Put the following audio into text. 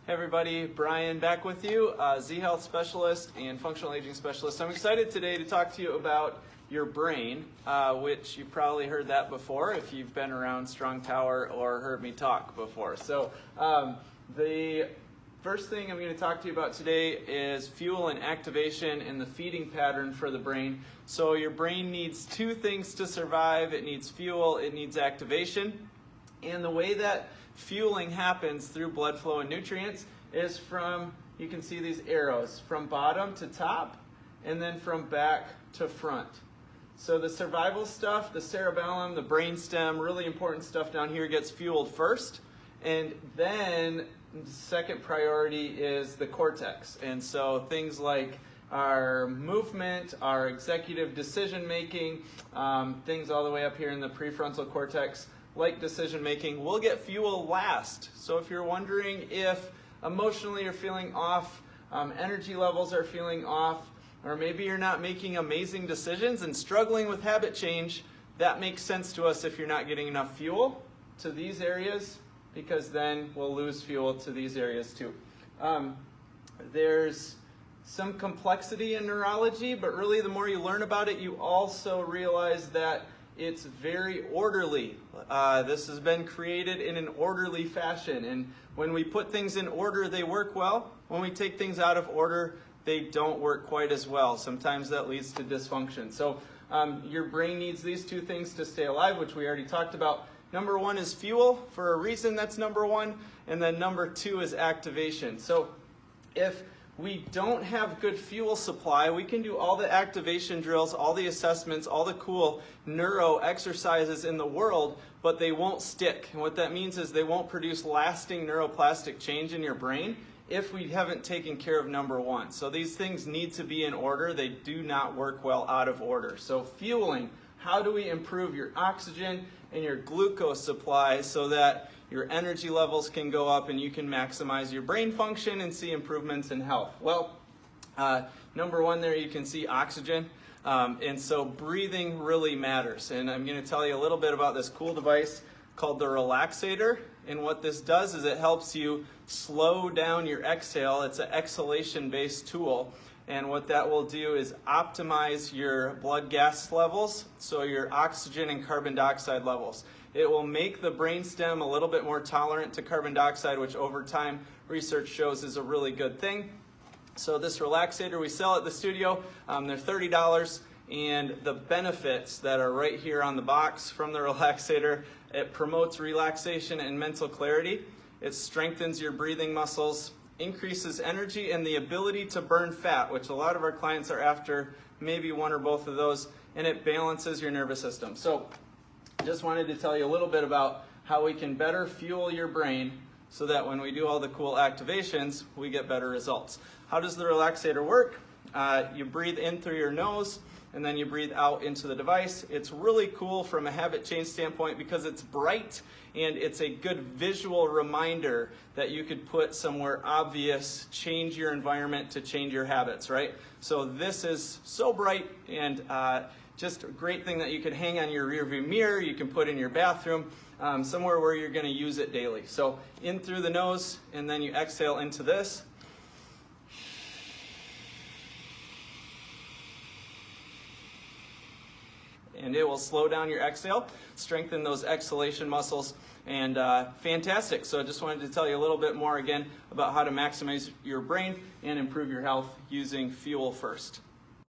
Hey everybody, Brian back with you, Z-Health Specialist and Functional Aging Specialist. I'm excited today to talk to you about your brain, which you've probably heard that before if you've been around Strong Tower or heard me talk before. So the first thing I'm going to talk to you about today is fuel and activation and the feeding pattern for the brain. So your brain needs two things to survive. It needs fuel, it needs activation. And the way that fueling happens through blood flow and nutrients is from, you can see these arrows, from bottom to top and then from back to front. So the survival stuff, the cerebellum, the brainstem, really important stuff down here gets fueled first, and then the second priority is the cortex. And so things like our movement, our executive decision making, things all the way up here in the prefrontal cortex, like decision making, will get fuel last. So if you're wondering if emotionally you're feeling off, energy levels are feeling off, or maybe you're not making amazing decisions and struggling with habit change, that makes sense to us if you're not getting enough fuel to these areas, because then we'll lose fuel to these areas too. There's some complexity in neurology, but really the more you learn about it, you also realize that it's very orderly. This has been created in an orderly fashion, and when we put things in order, they work well. When we take things out of order, they don't work quite as well. Sometimes that leads to dysfunction. So your brain needs these two things to stay alive, which we already talked about. Number one is fuel. For a reason, that's number one. And then number two is activation. So if we don't have good fuel supply, we can do all the activation drills, all the assessments, all the cool neuro exercises in the world, but they won't stick. And what that means is they won't produce lasting neuroplastic change in your brain if we haven't taken care of number one. So these things need to be in order. They do not work well out of order. So fueling, how do we improve your oxygen and your glucose supply so that your energy levels can go up and you can maximize your brain function and see improvements in health? Well, number one there you can see oxygen. And so breathing really matters. And I'm going to tell you a little bit about this cool device called the Relaxator. And what this does is it helps you slow down your exhale. It's an exhalation-based tool. And what that will do is optimize your blood gas levels, so your oxygen and carbon dioxide levels. It will make the brainstem a little bit more tolerant to carbon dioxide, which over time research shows is a really good thing. So this Relaxator we sell at the studio, they're $30, and the benefits that are right here on the box from the Relaxator: it promotes relaxation and mental clarity, it strengthens your breathing muscles, increases energy and the ability to burn fat, which a lot of our clients are after, maybe one or both of those, and it balances your nervous system. So just wanted to tell you a little bit about how we can better fuel your brain so that when we do all the cool activations, we get better results. How does the Relaxator work? You breathe in through your nose and then you breathe out into the device. It's really cool from a habit change standpoint because it's bright and it's a good visual reminder that you could put somewhere obvious, change your environment to change your habits, right? So this is so bright and just a great thing that you could hang on your rearview mirror, you can put in your bathroom, somewhere where you're going to use it daily. So in through the nose and then you exhale into this. And it will slow down your exhale, strengthen those exhalation muscles, and fantastic. So I just wanted to tell you a little bit more again about how to maximize your brain and improve your health using fuel first.